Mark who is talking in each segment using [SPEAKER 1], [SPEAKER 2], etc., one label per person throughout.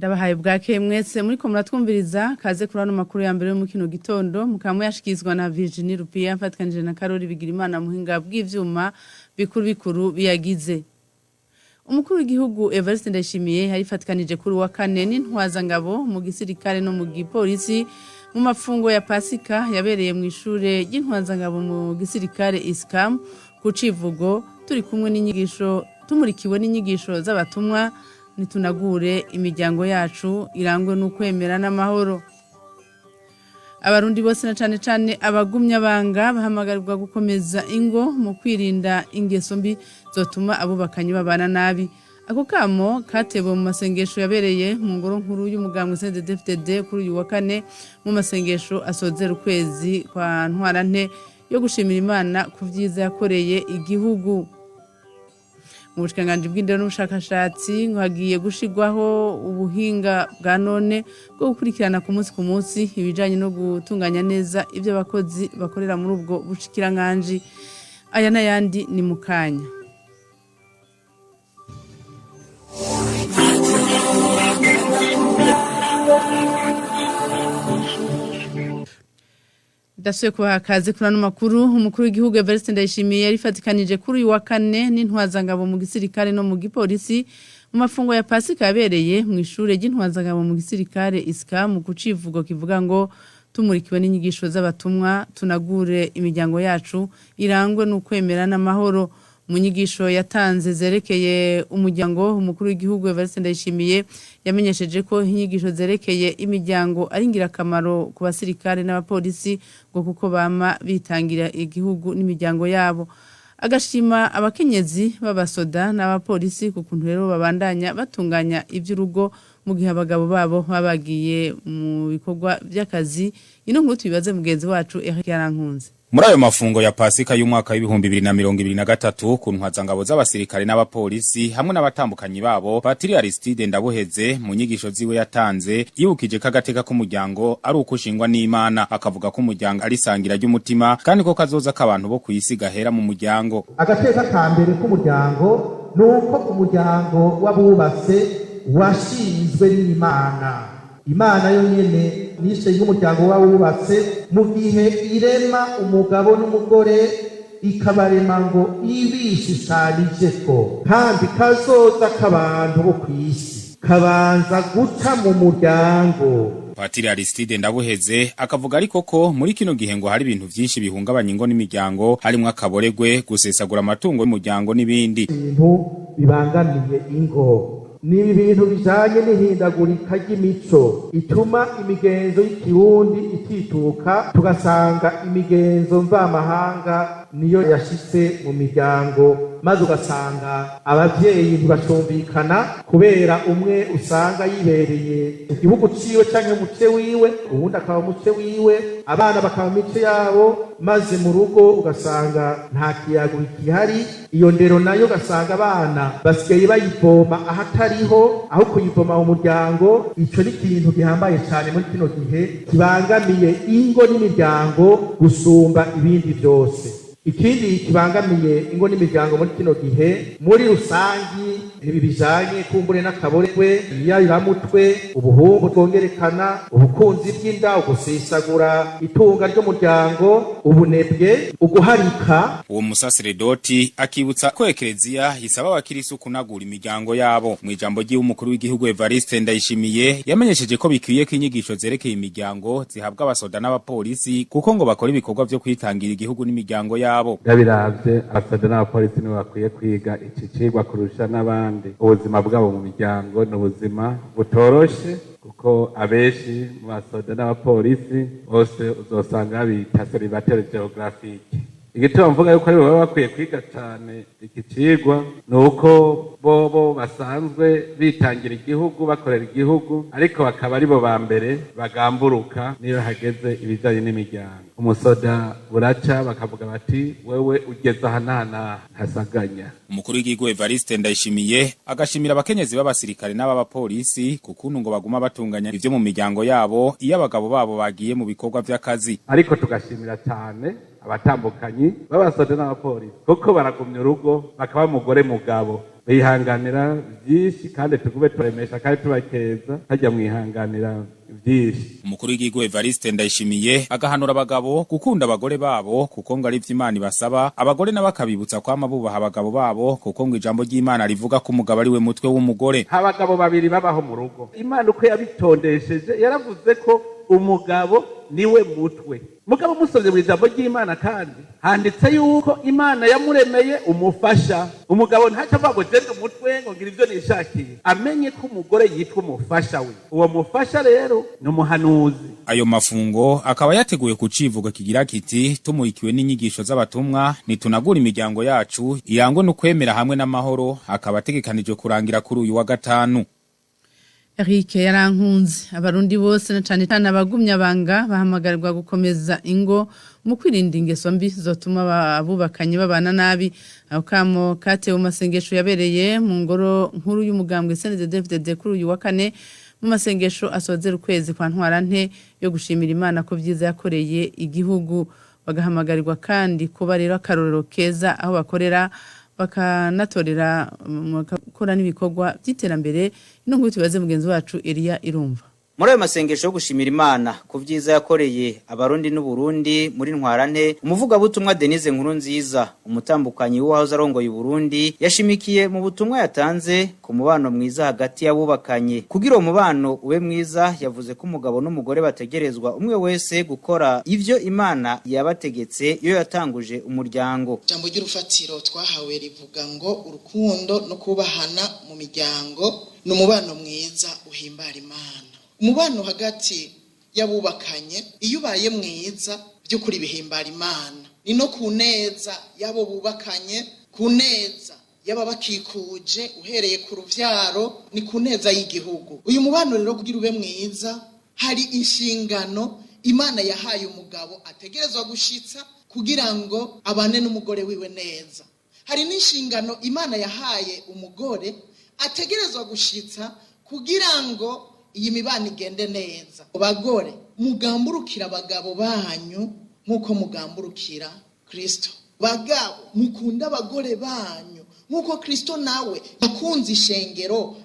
[SPEAKER 1] Ndabahaye bwake mwese muri ko muratwumviriza kaze kurano makuru ya mbere yo mu kino gitondo mukamwe yashikizwa na Virginie Rupia mfatkanije na Karori Bigirimana muhinga bw'ivyuma bikuru biyagize. Umukuru w'igihugu Evariste Ndayishimiye yarifatikanije kuri wa kane n'intwaza ngabo mu gisirikare no mu gipolisi mu mafungo ya Pasika yabereye mu ishure y'intwaza ngabo mu gisirikare ISCAM ku Civugo turi kumwe n'inyigisho tumurikiwe n'inyigisho z'abatumwa nitunagure imiryango yacu irangwe n'ukwemera n'amahoro. Abarundi bose na cane abagumya banga bahamagarirwa gukomeza ingo mu kwirinda ingeso mbi zotuma abubakanye babana nabi. Ako kamo katewe mu masengesho yabereye mu ngoro nkuru y'umugambwe CNDD-FDD kuri uyu wa kane mu masengesho asozera ukwezi kwa ntwarante yo gushimira Imana ku vyiza yakoreye igihugu. Mu bushikanganje bw'indero n'ubushakashatsi ngo hagiye gushigwaho ubuhinga bwa none bwo gukurikirana ku munsi ibijanye no gutunganya neza ivyo abakozi bakorera muri ubwo bushikiranganje. Aya n'ayandi ni mukanya. Dasuye kwa kazi kurano makuru umukuru w'igihugu Evariste Ndayishimiye yarifatikanije kuri uyu wa kane n'intwaza ngabo mu gisirikare no mu gipolisi mu mafungo ya Pasika yabereye mu ishure y'intwaza ngabo mu gisirikare ISCAM ku Civugo kivuga ngo tumurikiwe n'inyigisho z'abatumwa tunagure imiryango yacu irangwe n'ukwemera n'amahoro. Mu nyigisho yatanze zerekeye umuryango umukuru w'igihugu Evariste Ndayishimiye yamenyesheje ko inyigisho zerekeye imiryango ari ngirakamaro ku basirikare n'abapolisi ngo kuko bama bitangira igihugu n'imiryango yabo. Agashima abakenyezi b'abasoda n'abapolisi ku kuntu rero babandanya batunganya ivy'urugo mu gihe abagabo babo babagiye mu bikorwa by'akazi. Ino nkuru tubibaze mugenzi wacu Eric Yarankunze.
[SPEAKER 2] Muri ayo mafungo ya Pasika y'umwaka w'ibihumbi 2023 ku ntwazangabo z'abasirikare n'abapolisi hamwe n'abatambukanyi babo Patiri Aristide Ndabuheze mu nyigisho ziwe yatanze yibukije kagateka k'umuryango ari ukushingwa n'Imana akavuga ko umuryango ari sangira ry'umutima kandi ko kazoza k'abantu bo kwisiga hera mu muryango.
[SPEAKER 3] Agateka ka mbere k'umuryango nuko umuryango wabubatse washinzwe n'Imana. Imana yo nyene nishe y'umuryango wabubatse mu gihe irema umugabo n'umugore ikabarema ngo ibishishanije ko kandi kazoza k'abantu bo kwisi kabanza guca mu muryango.
[SPEAKER 2] Patiri Aristide Ndabuheze akavuga ariko ko muri kino gihe ngo hari ibintu vyinshi bihungabanya ingo n'imiryango harimwo akaboregwe gusesagura amatungo y'umuryango n'ibindi
[SPEAKER 3] ibintu bibangamiye ingo. Ni ibintu bijanye n'ihindagurika ry'imico ituma imigenzo y'ikirundi itituka tugasanga imigenzo mvamahanga niyo yashitse mu miryango maze ugasanga abavyeyi ntibacumvikana kubera umwe usanga yibereye mu gihugu ciwe canke muce wiwe uwundi akaba muce wiwe abana bakaba mice yabo maze mu rugo ugasanga nta kiyago gihari. Iyo ndero nayo ugasanga abana basigaye bayivoma ahatariho aho kuyivoma mu muryango. Ico ni ikintu gihambaye cyane muri kino gihe kibangamiye ingo n'imiryango gusumba ibindi byose. Ikindi kibangamiye ingo n'imiryango muri kino gihe muri rusangi ibi bijanye kumbure n'akaboregwe yayiramutwe ubuhumbu bwongerekana ubukunzi bw'inda ugusesagura itunga ry'umuryango ubunebwe uguharika.
[SPEAKER 2] Uwo musaseredoti akibutsa ko Ekereziya hisaba abakirisu kunagura imiryango yabo. Mu ijambo ry'umukuru w'igihugu Evariste Ndayishimiye yamenyesheje ko bikwiye ko inyigisho zerekeye imiryango zihabwa abasoda n'abapolisi kuko ngo bakora ibikorwa byo kwitangira igihugu n'imiryango yabo.
[SPEAKER 4] Yabiravye abasoda n'abapolisi nibo bakwiye kwiga iki cigwa kurusha n'abandi. Ubuzima bwabo mu miryango n'ubuzima butoroshe kuko abeshi mu basoda n'abapolisi bose uzosanga bita célibataire géographique. Igituma mvuga yuko ari baba bakwiye kwiga cyane iki cigwa nuko bobo basanzwe bitangira igihugu bakorera igihugu ariko bakaba aribo ba mbere bagamburuka niyo hageze ibijanye n'imiryango. Umusoda buraca bakavuga bati wewe ugeze ahanana hasaganya.
[SPEAKER 2] Umukuru w'igihugu Evariste Ndayishimiye agashimira abakenyezi b'abasirikare n'abapolisi kukuntu ngo baguma batunganya ivyo mu miryango yabo iyo abagabo babo bagiye mu bikorwa vy'akazi.
[SPEAKER 4] Ariko tugashimira cyane abatambukanyi b'abasoda n'abapolisi kuko baragumya urugo bakaba umugore mugabo bihanganira byinshi kandi tugube turemesha kandi tubakeza hajya mwihanganira byinshi.
[SPEAKER 2] Umukuru w'igihugu Evariste Ndayishimiye agahanura abagabo gukunda abagore babo kuko ngo ari vy'Imana ibasaba, abagore n'abakabibutsa kwama bubaha abagabo babo kuko ngo ijambo ry'Imana rivuga ko umugabo ari we mutwe w'umugore.
[SPEAKER 4] Abagabo babiri babaho mu rugo, Imana uko yabitondesheje yaravuze ko umugabo niwe mutwe. Mugabo musomye mu ijambo ry'Imana kandi handitse yuko Imana yamuremeye umufasha. Umugabo ntaca avuga ngo jende umutwe ngo ngira ivyo nishakiye, amenye ko umugore yitwa umufasha we. Uwo mufasha rero ni umuhanuzi.
[SPEAKER 2] Ayo mafungo akaba yateguye ku civugo kigira kiti tumurikiwe n'inyigisho z'abatumwa nitunagura imiryango yacu irangwe no kwemera hamwe n'amahoro, akaba ategekanijwe kurangira kuri uyu wa gatanu.
[SPEAKER 1] Eric yarankunze abarundi bose na cane cyane abagumya banga bahamagarirwa gukomeza ingo mu kwirinda ingeso mbi zotuma abubakanye babana nabi. Aho kamo katewe mu masengesho yabereye mu ngoro nkuru y'umugambwe CNDD-FDD kuri uyu wa kane mu masengesho asozera ukwezi kwa ntwarante yo gushimira Imana ko vyiza yakoreye igihugu. Bagahamagarwa kandi kuba rero akarorero keza aho bakorera bakanatorera gukora n'ibikorwa by'iterambere. Ino nkuru tubaze mugenzi wacu Elia Irumva.
[SPEAKER 5] Muri ayo masengesho yo gushimira Imana ku vyiza yakoreye abarundi n'Uburundi muri ntwarante, umuvugabutumwa Denise Nkurunziza umutambukanyi w'aho arongoye Burundi yashimikiye mu butumwa yatanze ku mubano mwiza hagati y'abubakanye. Kugira uwo mubano ube mwiza yavuze ko umugabo n'umugore bategerezwa umwe wese gukora ivyo Imana yabategetse iyo yatanguje umuryango.
[SPEAKER 6] Jambo ry'urufatiro twahawe rivuga ngo urukundo no kubahana mu miryango n'umubano mwiza uhimbara Imana. Umubano hagati y'abubakanye iyo ubaye mwiza by'ukuri bihimbara Imana, ni no kuneza yabo bubakanye, kuneza yaba bakikuje uhereye ku ruvyaro, ni kuneza y'igihugu. Uyu mubano rero kugira ube mwiza hari inshingano Imana yahaye umugabo ategerezwa gushitsa kugira ngo abane n'umugore wiwe neza. Hari n'inshingano Imana yahaye umugore ategerezwa gushitsa kugira ngo iyi mibano igende neza. Bagore mugamburukira abagabo banyu nkuko mugamburukira Kristo. Bagabo mukunda abagore banyu nkuko Kristo nawe akunze ishengero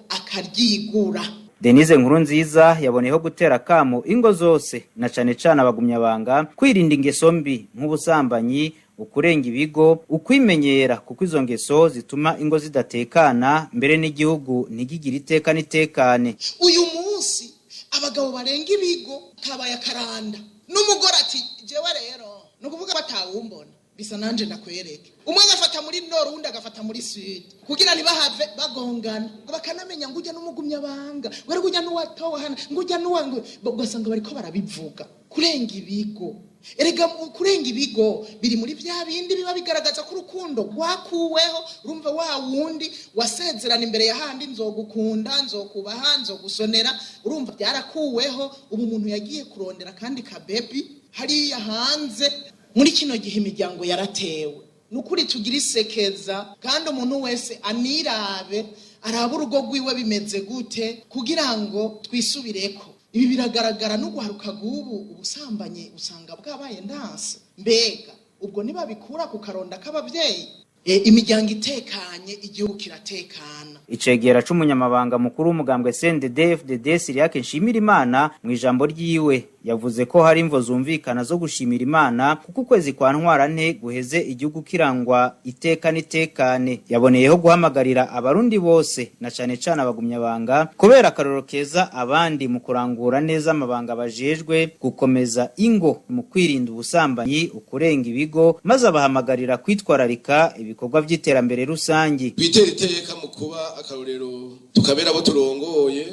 [SPEAKER 6] akaryigura.
[SPEAKER 5] Denise Nkurunziza yaboneyeho gutera kamo ingo zose na cane cane abagumya banga kwirinda ingeso mbi nk'ubusambanyi, ukurenga ibigo, ukwimenyera kuko izo ngeso zituma ingo zidatekana mbere n'igihugu ntigigire iteka nitekane.
[SPEAKER 6] Uyu munsi abagabo barenga ibigo kabaye akaranda n'umugore ati jewe rero no kuvuga batawumbona bisa nanje nakwereke. Umwe agafata muri nord undi agafata muri sud kugira ntibahave bagongana, bakanamenya ngo ujya n'umugumya banga wari kujya n'uwatohana ngo ujya n'uwangu, ugasanga bariko barabivuga. Kurenga ibigo, erega kurenga ibigo biri muri bya bindi biba bigaragaza ko urukundo rwakuweho. Urumva wa wundi wasezerana imbere ya handi nzogukunda nzokubaha nzogusonera, urumva byarakuweho. Ubu umuntu yagiye kurondera kandi ka baby hariya hanze. Muri kino gihe imiryango yaratewe, nukuri tugira isekeza kandi umuntu wese anirabe araba urugo rwiwe bimeze gute kugira ngo twisubireko. Ibi biragaragara no guharuka gubu ubusambanye usanga bwabaye ndanse. Mbega ubwo niba bikura ku karonda k'abavyeyi imiryango itekanye igihugu kiratekana.
[SPEAKER 5] Icegera c'umunyamabanga mukuru w'umugambwe CNDD-FDD Siriake Nshimirimana mu ijambo ryiwe yavuze ko hari imvo zumvikana zo gushimira Imana kuko ukwezi kwa ntwarante guheze igihugu kirangwa iteka nitekane. Yaboneyeho guhamagarira abarundi bose na cane cane abagumya banga kubera akaroro keza abandi mu kurangura neza amabanga bajejwe, gukomeza ingo mu kwirinda ubusambanyi, ukurenga ibigo, maze abahamagarira kwitwararika ibikorwa by'iterambere rusangi.
[SPEAKER 7] Twitera iteka mu kuba akarorero tukabera abo turongoye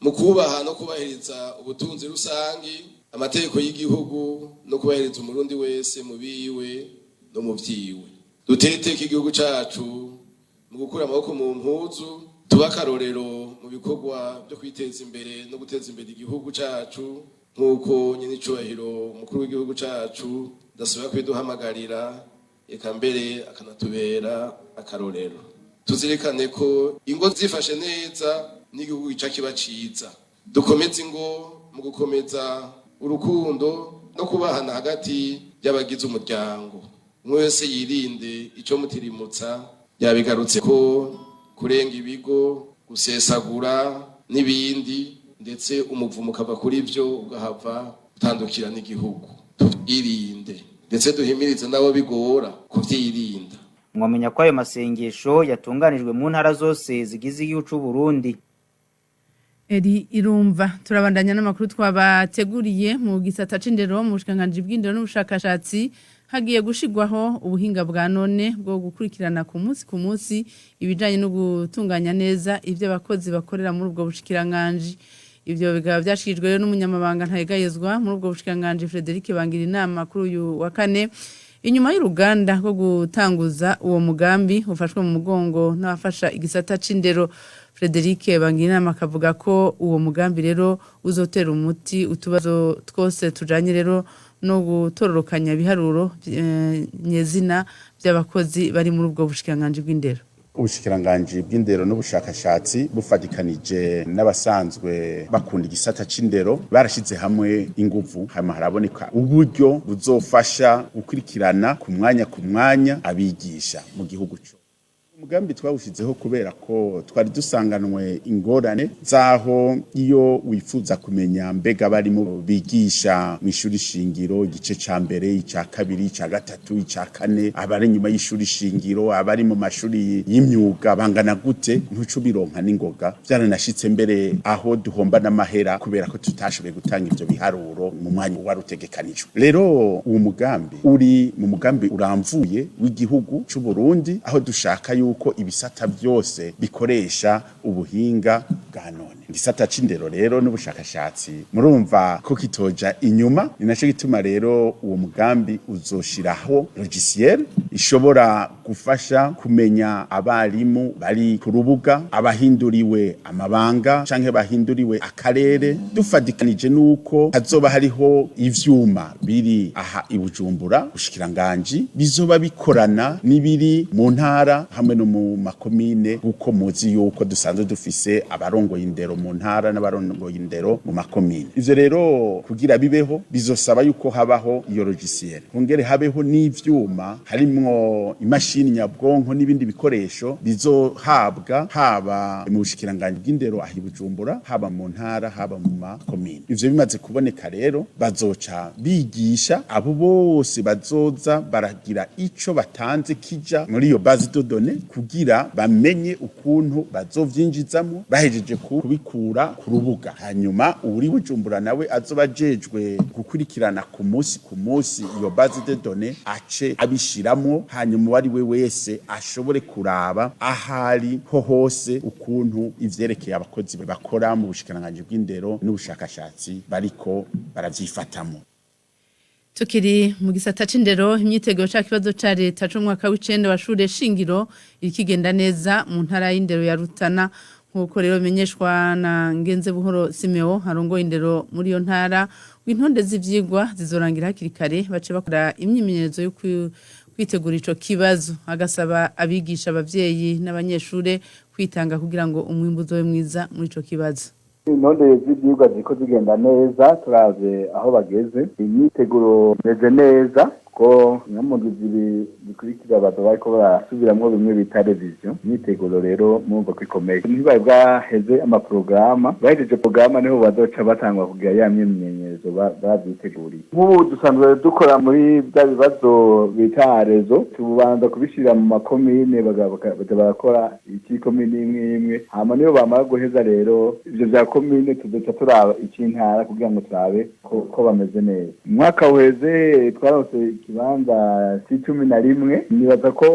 [SPEAKER 7] mu kubaha no kubahiriza ubutunzi rusangi, amategeko y'igihugu no kubahiriza umurundi wese mu biwe no mu vyiwe. Dutera iteka igihugu cacu mu gukura amaboko mu mpuzu, tuba akarorero mu bikorwa byo kwiteza imbere no guteza imbere igihugu cacu nk'uko nyine icubahiro umukuru w'igihugu cacu dasubira kwiduhamagarira eka mbere akanatubera akarorero. Tuzirikane ko ingo zifashe neza n'igihugu gica kiba ciza. Dukomeze ingo mu gukomeza urukundo no kubahana hagati y'abagize umuryango. Umwe wese yirinde ico mutirimutsa. Yabigarutse ko kurenga ibigo, gusesagura n'ibindi, ndetse umuvumo ukava kuri ivyo ugahava utandukira n'igihugu. Tuvyirinde ndetse duhimirize nabo bigora kuvyirinda.
[SPEAKER 5] Mwamenya ko ayo masengesho yatunganijwe mu ntara zose zigize igihugu c'u Burundi.
[SPEAKER 1] Eri irumva turabandanya n'amakuru twabateguriye mu gisata c'indero mu bushikiranganji bw'indero n'ubushakashatsi hagiye gushigwaho ubuhinga bwa none bwo gukurikirana ku munsi ibijanye no gutunganya neza ivyo abakozi bakorera muri ubwo bushikiranganji. Ivyo bikaba byashikijwe rero n'umunyamabanga ntayegayezwa muri ubwo bushikiranganji Frederic bangira inama kuri uyu wa kane inyuma y'uruganda rwo gutanguza uwo mugambi ufashwe mu mugongo n'abafasha igisata c'indero. Frederic bangira inama akavuga ko uwo mugambi rero uzotera umuti utubazo twose tujanye rero no gutororokanya biharuro nyezina by'abakozi bari muri ubwo bushikiranganji bw'indero.
[SPEAKER 8] Ubushikiranganji bw'indero n'ubushakashatsi bufadikanije n'abasanzwe bakunda igisata c'indero barashize hamwe inguvu hama haraboneka uburyo buzofasha gukurikirana ku mwanya abigisha mu gihugu cyo. Umugambi twawushizeho kubera ko twari dusanganwe ingorane zaho iyo wifuza kumenya mbega barimo bigisha mu ishuri shingiro igice ca mbere ica kabiri ica gatatu ica kane abari nyuma y'ishuri shingiro abari mu mashuri y'imyuga bangana gute ntucubironka n'ingoga byaranashitse mbere aho duhomba n'amahera kubera ko tutashoboye gutanga ivyo biharuro mu mwanya warutegekanijwe. Rero uwo mugambi uri mu mugambi uramvuye w'igihugu c'u Burundi aho dushaka uko ibisata byose bikoresha ubuhinga bwa none. Igisata c'indero rero n'ubushakashatsi murumva ko kitoja inyuma, ni naco gituma rero uwo mugambi uzoshiraho logiciel ishobora gufasha kumenya abarimu bari ku rubuga, abahinduriwe amabanga canke bahinduriwe akarere, dufadikanije nuko hazoba hariho ivyuma biri aha i Bujumbura bushikiranganji bizoba bikorana n'ibiri mu ntara hamwe no mu makomine uko muzi yuko dusanzwe dufise abarongoye indero mu ntara n'abarongoye indero mu makomine. Ivyo rero kugira bibeho bizosaba yuko habaho iyo logiciel, kongere habeho n'ivyuma harimwo imashini nyabwonko n'ibindi bikoresho bizohabwa haba mu bushikiranganji bw'indero ahi Bujumbura haba mu ntara haba mu makomine. Ivyo bimaze kuboneka rero bazoca bigisha abo bose bazoza baragira ico batanze kija muri iyo base de données kugira bamenye ukuntu bazovyinjizamo bahejeje kubikura ku rubuga. Hanyuma uri Bujumbura nawe azoba jejwe gukurikirana ku munsi iyo base de données ace abishiramo, hanyuma wari we wese ashobore kuraba ahari ho hose ukuntu ivyerekeye abakozi bakora mu bushikiranganji bw'indero n'ubushakashatsi bariko baravyifatamo.
[SPEAKER 1] Tukiri mu gisata c'indero imyiteguro ca kibazo ca leta c'umwaka w'icenda wa shure shingiro irikigenda neza mu ntara y'indero ya Rutana nkuko rero bimenyeshwa na Ngenze Buhoro Simeo harongoye indero muri iyo ntara. Intonde z'ivyigwa zizorangira hakiri kare bace bakora imyimenyerezo yo kwitegura ico kibazo, agasaba abigisha abavyeyi n'abanyeshure kwitanga kugira ngo umwimbu uzobe mwiza muri ico kibazo.
[SPEAKER 9] Intonde z'ivyigwa ziko zigenda neza, turaze aho bageze, imyiteguro meze neza ko nyamuntu zikurikira abantu bariko barasubiramwo bimwe bita revision. Imyiteguro rero mumva kwikomeye, ntibaye bwaheze amaprograma, bahejeje programa niho bazoca batangwa kugira ya myimenyerezo bavyiteguriye. Nk'ubu dusanzwe dukora muri bya bibazo bita rezo, tubanza kubishira mu makomine bagakora iki komine imwe hama niyo bamara guheza rero ivyo vya komine tuzoca turaba ikintara kugira ngo turabe ko bameze neza. Umwaka uheze twarose ikibanza C11 nibaza ko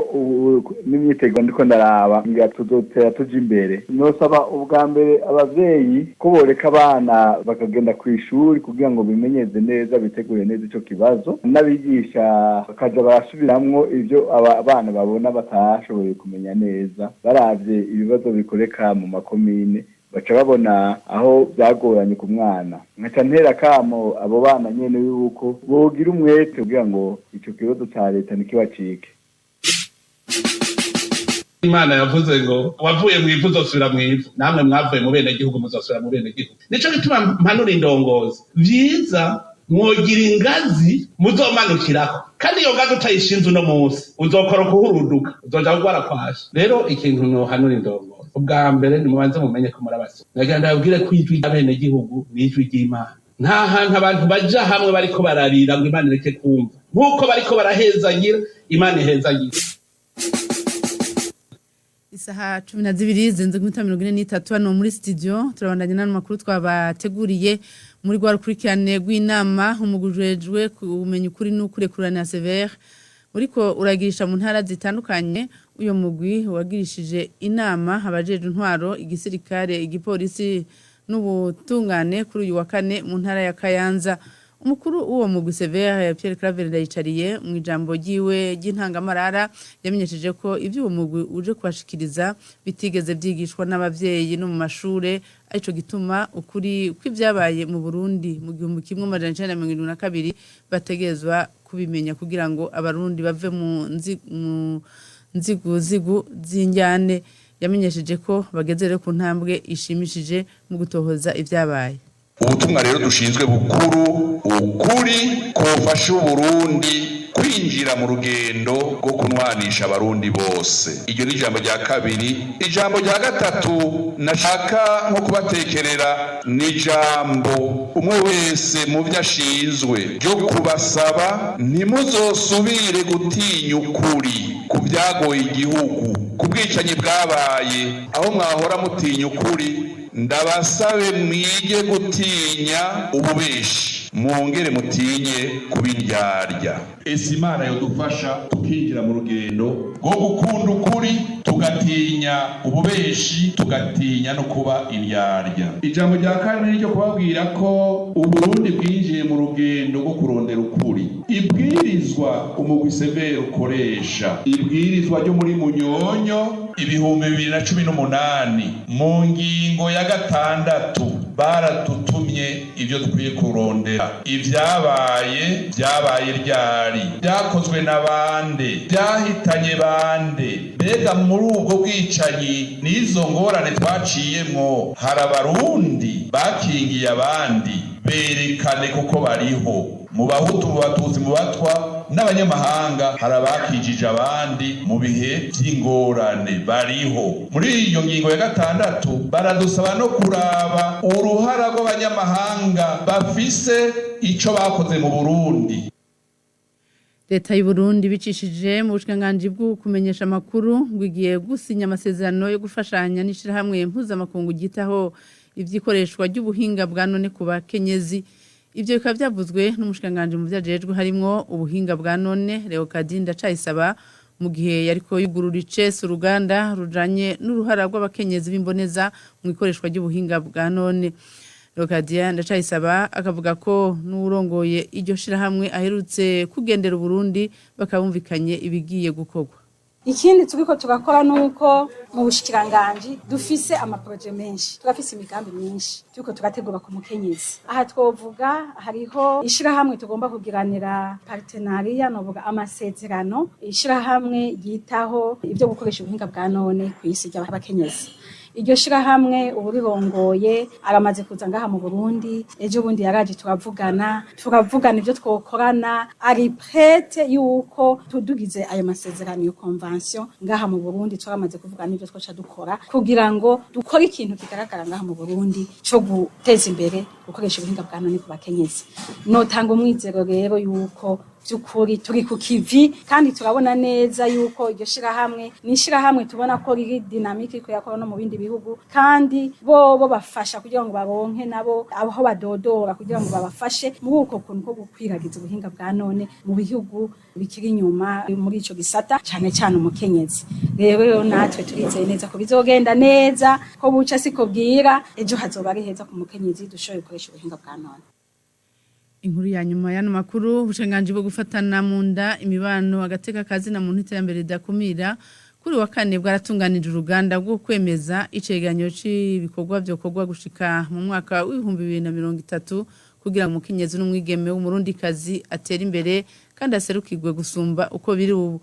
[SPEAKER 9] n'imyiteguro ndiko ndaraba ngira tuzotera tuja imbere. Nosaba ubwa mbere abavyeyi ko boreka abana bakagenda ku ishuri kugira ngo bimenyeze neza bitegure neza ico kibazo, n'abigisha bakaja barasubiramwo ivyo abana babona batashoboye kumenya neza, baravye ibibazo bikoreka mu makomine baca babona aho byagoranye ku mwana. Nkaca ntera kamo abo bana nyene yuko bogira umwete kugira ngo ico kibazo ca leta nikibacike.
[SPEAKER 10] Imana yavuze ngo wavuye mu ivu uzosubira mu ivu, namwe mwavuye mu bene gihugu muzosubira mu bene gihugu. Nico gituma mpanura indongozi vyiza mwogira ingazi muzomanukirako kandi iyo ngazi utayishinze uno munsi uzokora kuhuruduka uzoja kugwara kwashi rero ikintu nohanura indongo ubwa mbere nimubanze mumenye ko murabaso nagira ndabwire ko ijwi ry'abene gihugu ni ijwi ry'Imana nta hantu abantu baja hamwe bariko bararira ngo Imana ireke kumva nkuko bariko barahezagira Imana ihezagira.
[SPEAKER 1] Isaha 12 zenze ku 43 hano muri studio turabandanya n'amakuru twabateguriye muri gwa rukurikirane rw'inama umugujejwe kumenya ukuri n'ukurekurana severe uriko uragirisha mu ntara zitandukanye uyo mugwi wagirishije inama abajeje intwaro igisirikare igipolisi n'ubutungane kuri uyu wa kane mu ntara ya Kayanza. Umukuru uwo mugwi Severe Pierre Claver ndayicariye mu ijambo giwe ry'intangamarara yamenyesheje ko ivyo uwo mugwi uje kwashikiriza bitigeze vyigishwa n'abavyeyi no mu mashure arico gituma ukuri kw'ivyabaye mu Burundi mu 1972 bategezwa kubimenya kugira ngo abarundi bave mu nzigu z'injyane. Yamenyesheje ko bagezere ku ntambwe ishimishije mu gutohoza ivyabaye.
[SPEAKER 11] Ubutumwa rero dushinzwe bukuru ukuri kofasha Uburundi kwinjira mu rugendo rwo kunwanisha abarundi bose. Iryo ni ijambo rya kabiri. Ijambo rya gatatu nashaka nko kubatekerera ni ijambo umwe wese mu byo ashinzwe ryo kubasaba ntimuzosubire gutinya ukuri ku byagoye igihugu ku bwicanyi bwabaye aho mwahora mutinya ukuri. Ndabasabe mwige gutinya ububeshi mwongere mutinye kubindyarya. Ese Imana yodufasha tukinjira mu rugendo rwo gukunda ukuri tugatinya ububeshi tugatinya no kuba indyarya. Ijambo rya kane ryo kubabwira ko Uburundi bwinjiye mu rugendo rwo kurondera ukuri. Ibwirizwa umugwi Severe ukoresha ibwirizwa ryo muri Munyonyo 2018 mu ngingo ya 6 baratutumye ivyo dukwiye kurondera. Ivyabaye ryari byakozwe n'abande byahitanye bande mbega muri ubwo bwicanyi n'izo ngorane twaciyemwo hari abarundi bakingiye abandi berekane kuko bariho mu bahutu mu batuzi mu batwa n'abanyamahanga hari abakijije abandi mu bihe by'ingorane bariho. Muri iyo ngingo ya 6 baradusaba no kuraba uruhara rw'abanyamahanga bafise ico bakoze mu Burundi.
[SPEAKER 1] Leta y'u Burundi bicishije mu bushikanganje bwo kumenyesha amakuru ngwigiye gusinya amasezerano yo gufashanya n'ishirahamwe mpuzamakungu gitaho ivyikoreshwa ry'ubuhinga bwa none ku bakenyezi. Ivyo bikaba byavuzwe n'umushikanganje mu vyajejwe harimo ubuhinga bwa none Leokadin ndacayisaba mu gihe yariko yugurura icese uruganda rujanye n'uruhara rw'abakenyezi b'imboneza mu ikoreshwa ry'ubuhinga bwa none. Leokadin ndacayisaba akavuga ko n'urongoye iryo shirahamwe aherutse kugendera Burundi bakabumvikanye ibigiye gukorwa.
[SPEAKER 12] Ikindi turiko tugakora nuko mu bushikiranganje dufise amaproje menshi turafise imigambi myinshi turiko turategura ku mukenyezi. Aha twovuga hariho ishirahamwe tugomba kugiranira partenariat novuga amasezerano ishirahamwe yitaho ivyo gukoresha ubuhinga bwa none kw'isi y'abakenyezi. Iryo shirahamwe uburirongoye aramaze kuza ngaha mu Burundi ejo bundi yaraje turavugana ivyo twokorana ari prête yuko tudugize ayo masezerano yo convention ngaha mu Burundi turamaze kuvugana ivyo twoca dukora kugira ngo dukore ikintu kigaragara ngaha mu Burundi cyo guteza imbere gukoresha ubuhinga bwa none ku bakenyezi. Notanga umwizero rero yuko byukuri turi ku kivi kandi turabona neza yuko iryo shirahamwe nishirahamwe tubona ko riri dynamique ko yakora no mu bindi bihugu kandi bo bafasha kugira ngo baronke nabo aho badodora kugira ngo babafashe muri uko kuntu ko gukwiragiza ubuhinga bwa none mu bihugu bikiri inyuma muri ico gisata cyane cyane umukenyezi. Rero natwe turizeye neza ko bizogenda neza ko buca siko bwira ejo hazoba ari heza ku mukenyezi dushoboye gukoresha ubuhinga bwa none.
[SPEAKER 1] Inkuru ya nyuma y'ano makuru ubushinganje bwo gufatana mu nda imibano agateka kazi na muntu iterambere dakumira kuri wa kane bwaratunganije uruganda rwo kwemeza iceganyo cy'ibikorwa byokorwa gushika mu mwaka w'2030 kugira ngo umukenyezi n'umwigeme w'umurundi kazi atera imbere kandi aserukirwe gusumba uko biri ubu.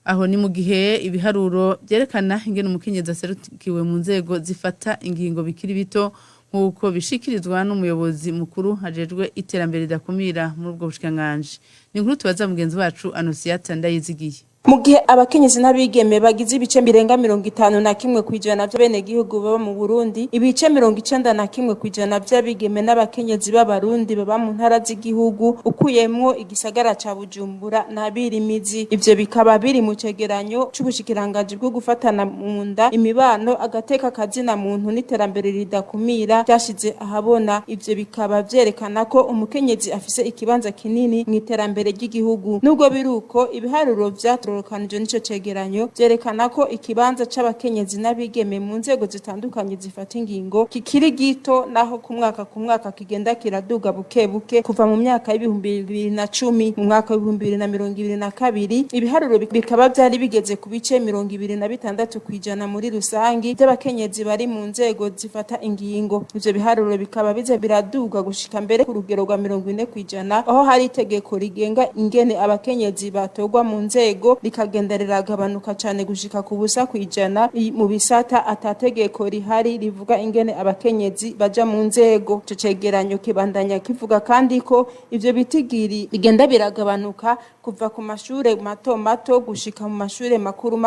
[SPEAKER 1] Aho ni mu gihe ibiharuro byerekana ingene umukenyezi aserukiwe mu nzego zifata ingingo bikiri bito nk'uko bishikirizwa n'umuyobozi mukuru hajejwe iterambere ridakumira muri ubwo bushikiranganji. Ni inkuru tubaza mugenzi wacu Anosiata Ndayizigiye.
[SPEAKER 13] Mu gihe abakenyezi n'abigeme bagize ibice birenga 51 kwijana by'abene gihugu baba mu Burundi, ibice 91 kwijana by'abigeme n'abakenyezi b'abarundi baba mu ntara z'igihugu ukuyemwo igisagara ca Bujumbura n'abirimizi. Ivyo bikaba biri mu cegeranyo c'ubushikiranganje bwo gufatana mu nda imibano agateka kazina muntu n'iterambere ridakumira byashize ahabona. Ivyo bikaba vyerekana ko umukenyezi afise ikibanza kinini mu iterambere ry'igihugu. Nubwo biruko ibiharuro kanjo nico cegeranyo byerekana ko ikibanza c'abakenyezi n'abigeme mu nzego zitandukanye zifata ingingo kikiri gito naho ku mwaka kigenda kiraduga buke buke kuva mu myaka y'ibihumbi 2010 mu mwaka w'ibihumbi 2022 ibiharuro bikaba byari bigeze ku bice 26 kwijana muri rusangi by'abakenyezi bari mu nzego zifata ingingo. Ivyo biharuro bikaba bize biraduga gushika mbere ku rugero rwa 40 kwijana aho hari itegeko rigenga ingene abakenyezi batogwa mu nzego likagenda riragabanuka cyane gushika ku busa kwijana mu bisata atategeko rihari rivuga ingene abakenyezi baja mu nzego. Ico cegeranyo kibandanya kivuga kandi ko ivyo bitigiri bigenda biragabanuka kuva ku mashure mato gushika mu mashure makuru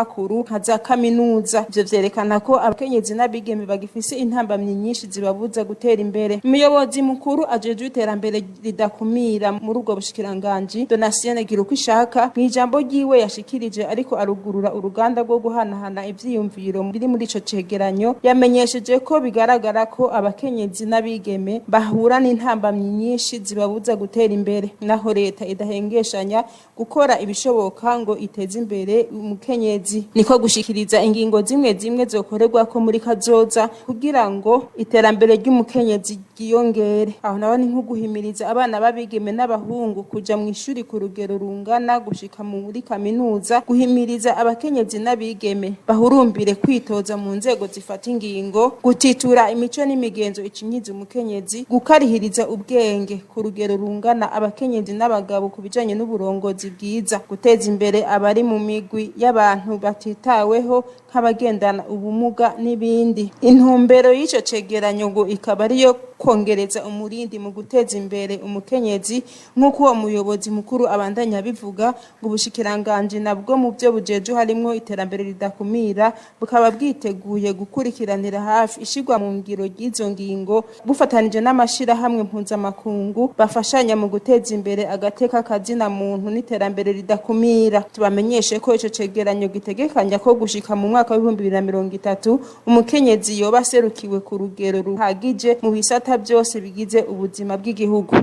[SPEAKER 13] nka za kaminuza. Ivyo vyerekana ko abakenyezi n'abigeme bagifise intambamyi nyinshi zibabuza gutera imbere. Umuyobozi mukuru ajejwe iterambere ridakumira muri ubwo bushikiranganje Donatien Girukwishaka mw'ijambo ryiwe yashikirije ariko arugurura uruganda rwo guhanahana ivyiyumviro biri muri ico cegeranyo yamenyesheje ko bigaragara ko abakenyezi n'abigeme bahura n'intambamyi nyinshi zibabuza gutera imbere naho leta idahengeshanya gukora ibishoboka ngo iteze imbere umukenyezi. Niko gushikiriza ingingo zimwe zokorerwa ko muri kazoza kugira ngo iterambere ry'umukenyezi ryiyongere. Aho naho ni nko guhimiriza abana babigeme n'abahungu kuja mu ishuri ku rugero rungana gushika muri kaminuza, guhimiriza abakenyezi n'abigeme bahurumbire kwitoza mu nzego zifata ingingo, gutitura imico n'imigenzo icinyiza umukenyezi, gukarihiriza ubwenge ku rugero rungana abakenyezi n'abagabo kubijanye n'uburongozi bwiza, guteza imbere abari mu migwi y'abantu batitaweho nk'abagendana ubumuga n'ibindi. Intumbero y'ico cegeranyo ngo ikaba ariyo kongereza umurindi mu guteza imbere umukenyezi nk'uko uwo muyobozi mukuru abandanya bivuga ngo ubushikiranganje nabwo mu byo bujeje harimo iterambere ridakumira bukaba bwiteguye gukurikiranira hafi ishigwa mu ngiro ry'izo ngingo bufatanije n'amashira hamwe mpuzamakungu bafashanya mu guteza imbere agateka kazina muntu n'iterambere ridakumira. Tubamenyeshe ko ico cegeranyo gitegekanya ko gushika mu mwaka wa 2030 umukenyezi yoba serukiwe ku rugero ruhagije mu bisata byose bigize ubuzima bw'igihugu.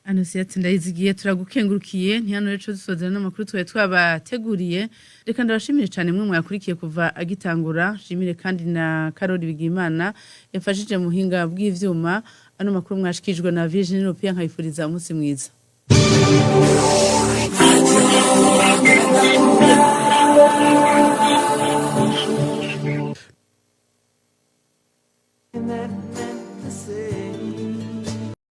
[SPEAKER 1] Anosiata Ndayizigiye turagukengurukiye ntihano reco dusozera n'amakuru twabateguriye. Reka ndabashimire cyane mwe mwakurikiye kuva agitangura. Shimire kandi na Karoli Bigimana yafashije muhinga bw'ivyuma. Ano makuru mwashikijwe na Vision European nkayifuriza umunsi mwiza.